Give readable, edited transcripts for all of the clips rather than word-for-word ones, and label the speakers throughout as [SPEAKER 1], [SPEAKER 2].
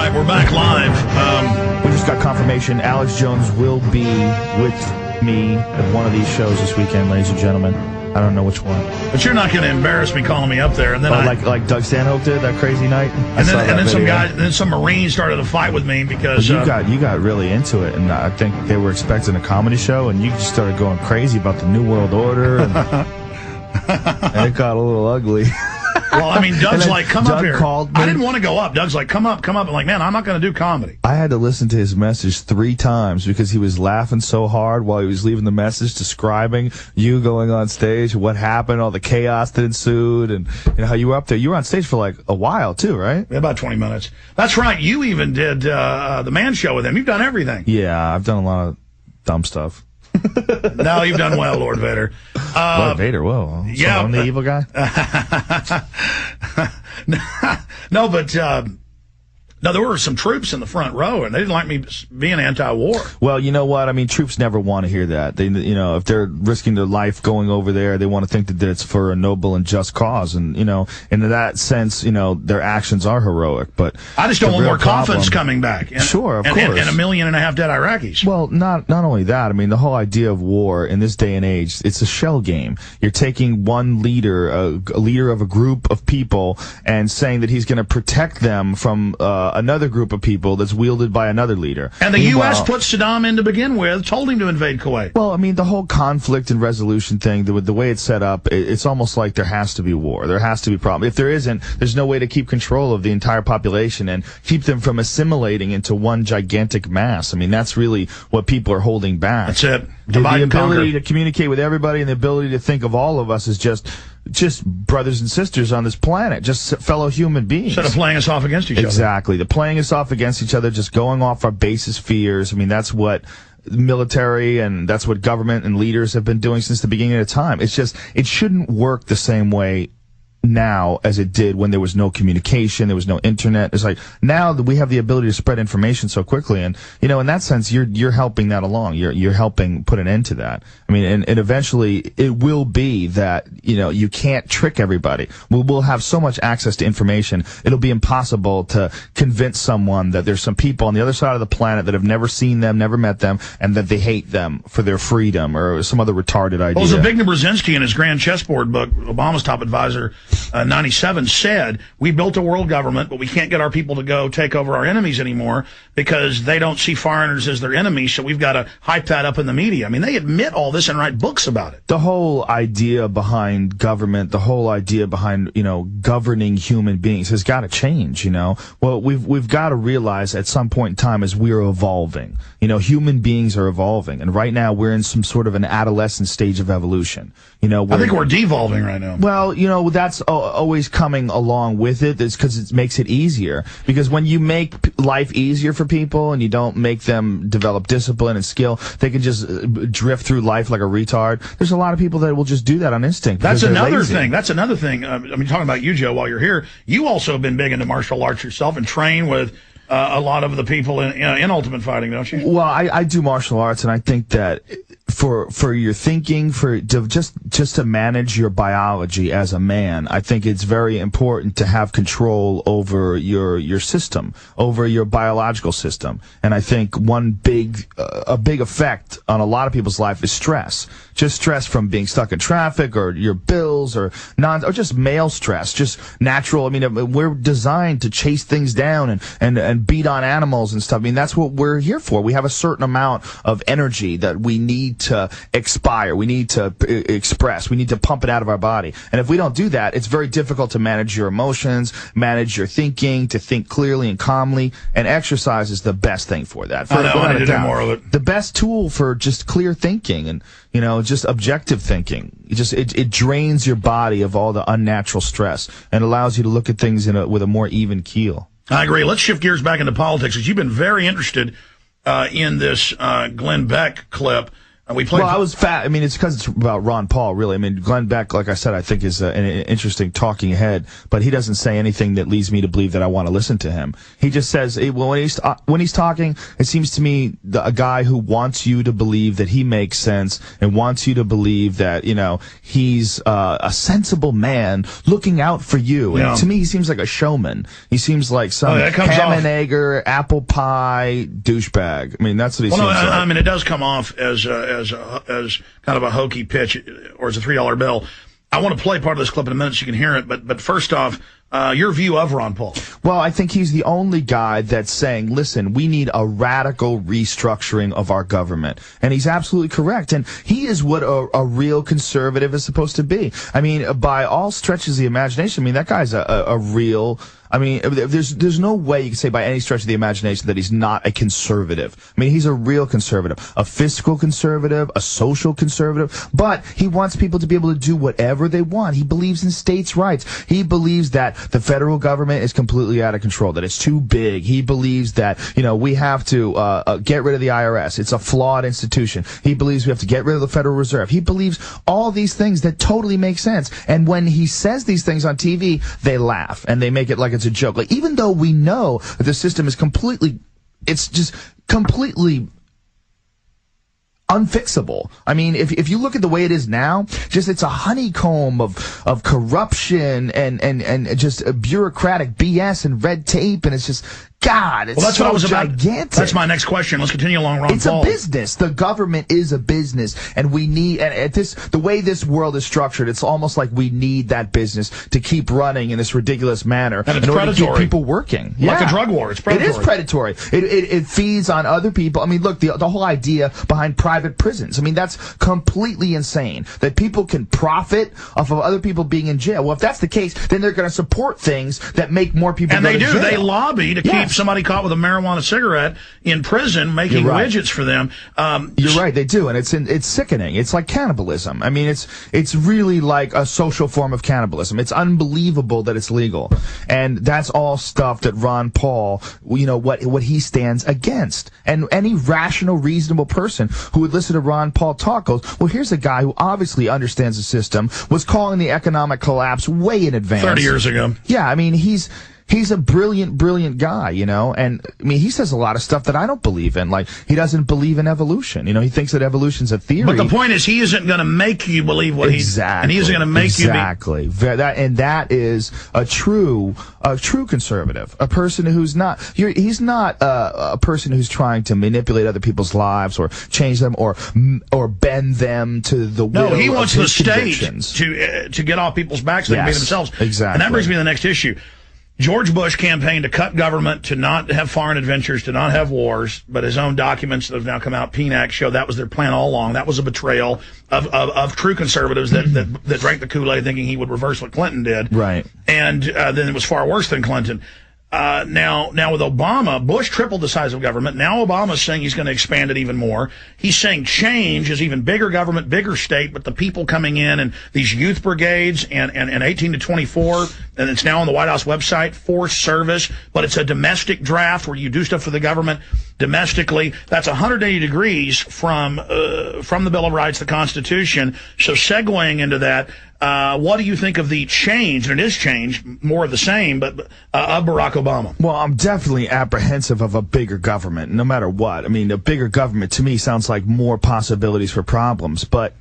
[SPEAKER 1] right, we're back live.
[SPEAKER 2] We just got confirmation Alex Jones will be with me at one of these shows this weekend, ladies and gentlemen. I don't know which one.
[SPEAKER 1] But you're not going to embarrass me calling me up there. And then
[SPEAKER 2] like Doug Stanhope did that crazy night.
[SPEAKER 1] And then some Marine started a fight with me because
[SPEAKER 2] you got really into it, and I think they were expecting a comedy show, and you just started going crazy about the New World Order, and it got a little ugly.
[SPEAKER 1] Well, I mean, Doug's like, come up here.
[SPEAKER 2] I
[SPEAKER 1] didn't want to go up. Doug's like, come up. I'm like, man, I'm not going to do comedy.
[SPEAKER 2] I had to listen to his message 3 times because he was laughing so hard while he was leaving the message, describing you going on stage, what happened, all the chaos that ensued, and how you were up there. You were on stage for like a while too, right?
[SPEAKER 1] About 20 minutes. That's right. You even did the Man Show with him. You've done everything.
[SPEAKER 2] Yeah, I've done a lot of dumb stuff.
[SPEAKER 1] No, you've done well, Lord Vader.
[SPEAKER 2] Lord Vader, whoa. So
[SPEAKER 1] yeah.
[SPEAKER 2] I'm the evil guy?
[SPEAKER 1] No, but there were some troops in the front row, and they didn't like me being anti-war.
[SPEAKER 2] Well, you know what? I mean, troops never want to hear that. They, if they're risking their life going over there, they want to think that it's for a noble and just cause. And, in that sense, their actions are heroic. But
[SPEAKER 1] I just don't want more coffins coming back.
[SPEAKER 2] Sure, of course.
[SPEAKER 1] And 1.5 million dead Iraqis.
[SPEAKER 2] Well, not only that. I mean, the whole idea of war in this day and age, it's a shell game. You're taking one leader, a leader of a group of people, and saying that he's going to protect them from another group of people that's wielded by another leader.
[SPEAKER 1] And the U.S. put Saddam in to begin with, told him to invade Kuwait.
[SPEAKER 2] Well, I mean, the whole conflict and resolution thing, the way it's set up, it's almost like there has to be war. There has to be problem. If there isn't, there's no way to keep control of the entire population and keep them from assimilating into one gigantic mass. I mean, that's really what people are holding back.
[SPEAKER 1] That's it.
[SPEAKER 2] The ability to communicate with everybody and the ability to think of all of us as just brothers and sisters on this planet, just fellow human beings.
[SPEAKER 1] Instead of playing us off against each other.
[SPEAKER 2] Exactly. The playing us off against each other, just going off our basest fears. I mean, that's what military and that's what government and leaders have been doing since the beginning of time. It's just, it shouldn't work the same way now as it did when there was no communication, there was no internet. It's like now that we have the ability to spread information so quickly, and in that sense you're helping that along. You're helping put an end to that. I mean, and eventually it will be that you can't trick everybody. We'll have so much access to information, it'll be impossible to convince someone that there's some people on the other side of the planet that have never seen them, never met them, and that they hate them for their freedom or some other retarded idea.
[SPEAKER 1] Well, Zbigniew Brzezinski in his Grand Chessboard book, Obama's top advisor, 97, said, we built a world government, but we can't get our people to go take over our enemies anymore because they don't see foreigners as their enemies, so we've got to hype that up in the media. I mean, they admit all this and write books about it.
[SPEAKER 2] The whole idea behind government, the whole idea behind, governing human beings has got to change, Well, we've got to realize at some point in time as we're evolving, human beings are evolving, and right now we're in some sort of an adolescent stage of evolution.
[SPEAKER 1] I think we're devolving right now.
[SPEAKER 2] Well, that's always coming along with it. It's because it makes it easier. Because when you make life easier for people and you don't make them develop discipline and skill, they can just drift through life like a retard. There's a lot of people that will just do that on instinct.
[SPEAKER 1] That's another thing. That's another thing. I mean, talking about you, Joe, while you're here, you also have been big into martial arts yourself and train with a lot of the people in Ultimate Fighting, don't you?
[SPEAKER 2] Well, I do martial arts, and I think that for your thinking, just to manage your biology as a man, I think it's very important to have control over your system, over your biological system. And I think a big effect on a lot of people's life is stress. Just stress from being stuck in traffic or your bills or just male stress, just natural. I mean, we're designed to chase things down and beat on animals and stuff. I mean, that's what we're here for. We have a certain amount of energy that we need to expire. We need to express. We need to pump it out of our body. And if we don't do that, it's very difficult to manage your emotions, manage your thinking, to think clearly and calmly. And exercise is the best thing for that.
[SPEAKER 1] I need to do more of it.
[SPEAKER 2] The best tool for just clear thinking and, just objective thinking. It drains your body of all the unnatural stress and allows you to look at things with a more even keel.
[SPEAKER 1] I agree. Let's shift gears back into politics, because you've been very interested in this Glenn Beck clip We played.
[SPEAKER 2] Well, I was fat. I mean, it's because it's about Ron Paul, really. I mean, Glenn Beck, like I said, I think is an interesting talking head, but he doesn't say anything that leads me to believe that I want to listen to him. He just says, when he's talking, it seems to me a guy who wants you to believe that he makes sense and wants you to believe that, you know, he's a sensible man looking out for you.
[SPEAKER 1] Yeah.
[SPEAKER 2] And to me, he seems like a showman. He seems like some ham and egger, apple pie douchebag. I mean, that's what he seems like.
[SPEAKER 1] I mean, it does come off as kind of a hokey pitch, or as a $3 bill. I want to play part of this clip in a minute so you can hear it, but first off, your view of Ron Paul.
[SPEAKER 2] Well, I think he's the only guy that's saying, listen, we need a radical restructuring of our government. And he's absolutely correct. And he is what a real conservative is supposed to be. I mean, by all stretches of the imagination, I mean, that guy's a real... I mean, there's no way you can say by any stretch of the imagination that he's not a conservative. I mean, he's a real conservative, a fiscal conservative, a social conservative, but he wants people to be able to do whatever they want. He believes in states' rights. He believes that the federal government is completely out of control, that it's too big. He believes that, you know, we have to get rid of the IRS. It's a flawed institution. He believes we have to get rid of the Federal Reserve. He believes all these things that totally make sense. And when he says these things on TV, they laugh and they make it like it's a joke. Like, even though we know that the system is completely unfixable. I mean, if you look at the way it is now, just it's a honeycomb of corruption and just bureaucratic BS and red tape, and it's just God, it's
[SPEAKER 1] that's what I was
[SPEAKER 2] gigantic.
[SPEAKER 1] About. That's my next question. Let's continue along, Ron Paul.
[SPEAKER 2] It's a business. The government is a business, and we need, and at the way this world is structured, it's almost like we need that business to keep running in this ridiculous manner
[SPEAKER 1] and it's
[SPEAKER 2] in order
[SPEAKER 1] predatory.
[SPEAKER 2] to keep people working.
[SPEAKER 1] Like a drug war. It's predatory.
[SPEAKER 2] It is predatory. It feeds on other people. I mean, look, the whole idea behind private prisons. I mean, that's completely insane. That people can profit off of other people being in jail. Well, if that's the case, then they're going to support things that make more people
[SPEAKER 1] and
[SPEAKER 2] go
[SPEAKER 1] they
[SPEAKER 2] to
[SPEAKER 1] do.
[SPEAKER 2] jail.
[SPEAKER 1] They lobby to keep somebody caught with a marijuana cigarette in prison making widgets for them.
[SPEAKER 2] You're right, they do, and it's sickening. It's like cannibalism. I mean, it's really like a social form of cannibalism. It's unbelievable that it's legal, and that's all stuff that Ron Paul, you know, what he stands against. And any rational, reasonable person who would listen to Ron Paul talk goes, well, here's a guy who obviously understands the system, was calling the economic collapse way in advance.
[SPEAKER 1] 30 years ago.
[SPEAKER 2] Yeah, I mean, he's a brilliant guy, you know, and I mean, he says a lot of stuff that I don't believe in. Like, he doesn't believe in evolution. You know, he thinks that evolution's a theory.
[SPEAKER 1] But the point is, he isn't going to make you believe what and he isn't going to make you
[SPEAKER 2] and that is a true conservative, a person who's not. He's not a person who's trying to manipulate other people's lives or change them or bend them to the will.
[SPEAKER 1] No, he wants
[SPEAKER 2] of
[SPEAKER 1] the
[SPEAKER 2] his
[SPEAKER 1] state
[SPEAKER 2] convictions.
[SPEAKER 1] to get off people's backs so they can be themselves.
[SPEAKER 2] Exactly.
[SPEAKER 1] And that brings me to the next issue. George Bush campaigned to cut government, to not have foreign adventures, to not have wars, but his own documents that have now come out, PNAC, show that was their plan all along. That was a betrayal of true conservatives that drank the Kool-Aid thinking he would reverse what Clinton did. Right. And then it was far worse than Clinton. Now with Obama, Bush tripled the size of government. Now Obama's saying he's going to expand it even more. He's saying change is even bigger government, bigger state, but the people coming in and these youth brigades and 18 to 24, and it's now on the White House website, forced service, but it's a domestic draft where you do stuff for the government domestically. That's 180 degrees from the Bill of Rights, the Constitution. So segueing into that, what do you think of the change, and it is change, more of the same, but of Barack Obama?
[SPEAKER 2] Well, I'm definitely apprehensive of a bigger government, no matter what. I mean, a bigger government, to me, sounds like more possibilities for problems, but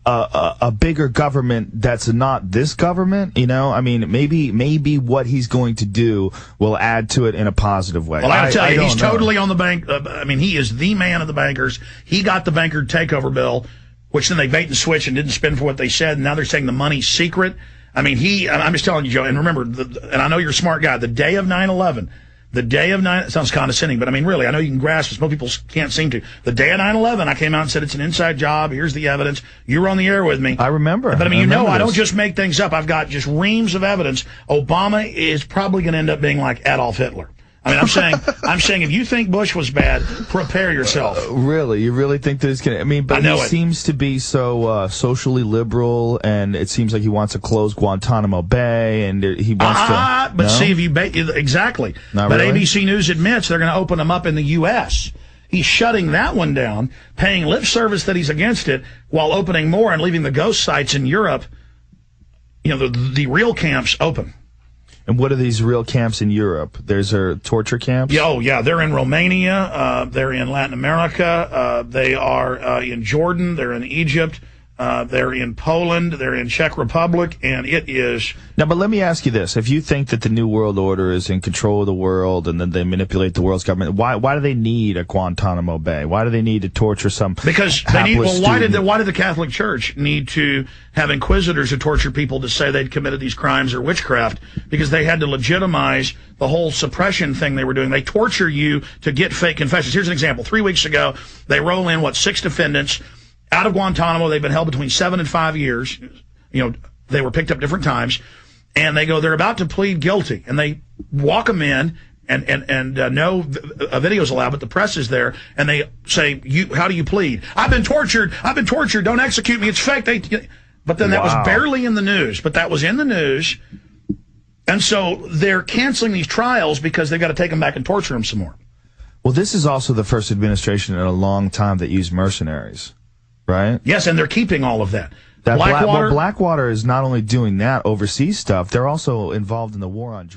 [SPEAKER 2] a bigger government that's not this government, you know, I mean, maybe what he's going to do will add to it in a positive way.
[SPEAKER 1] Well, I gotta tell you, he's totally on the bank. I mean, he is the man of the bankers. He got the banker takeover bill, which then they bait and switch and didn't spend for what they said, and now they're saying the money's secret. I mean, I'm just telling you, Joe, and remember, and I know you're a smart guy, the day of 9/11, it sounds condescending, but I mean, really, I know you can grasp this. Most people can't seem to. The day of 9/11, I came out and said it's an inside job. Here's the evidence. You were on the air with me.
[SPEAKER 2] I remember.
[SPEAKER 1] But I mean, I don't just make things up. I've got just reams of evidence. Obama is probably going to end up being like Adolf Hitler. I mean, I'm saying if you think Bush was bad, prepare yourself.
[SPEAKER 2] Really? You really think that it's going to... I mean, but he seems to be so socially liberal, and it seems like he wants to close Guantanamo Bay, and he wants to...
[SPEAKER 1] But see, if you... Exactly.
[SPEAKER 2] Not
[SPEAKER 1] but
[SPEAKER 2] really?
[SPEAKER 1] ABC News admits they're going to open them up in the U.S., He's shutting that one down, paying lip service that he's against it, while opening more and leaving the ghost sites in Europe, the real camps open.
[SPEAKER 2] And what are these real camps in Europe? There's torture camps?
[SPEAKER 1] Yeah, oh, yeah. They're in Romania. They're in Latin America. They are in Jordan. They're in Egypt. They're in Poland. They're in Czech Republic. And it is...
[SPEAKER 2] Now, but let me ask you this. If you think that the New World Order is in control of the world and then they manipulate the world's government, why do they need a Guantanamo Bay? Why do they need to torture some
[SPEAKER 1] Because they need... Well, why did the Catholic Church need to have inquisitors who torture people to say they'd committed these crimes or witchcraft? Because they had to legitimize the whole suppression thing they were doing. They torture you to get fake confessions. Here's an example. 3 weeks ago, they roll in, 6 defendants out of Guantanamo. They've been held between 7 and 5 years. They were picked up different times. And they go, they're about to plead guilty. And they walk them in, and no video's allowed, but the press is there. And they say, how do you plead? I've been tortured. Don't execute me. It's fake. But then that was barely in the news. But that was in the news. And so they're canceling these trials because they've got to take them back and torture them some more.
[SPEAKER 2] Well, this is also the first administration in a long time that used mercenaries, right?
[SPEAKER 1] Yes, and they're keeping all of that.
[SPEAKER 2] Blackwater is not only doing that overseas stuff, they're also involved in the war on drugs.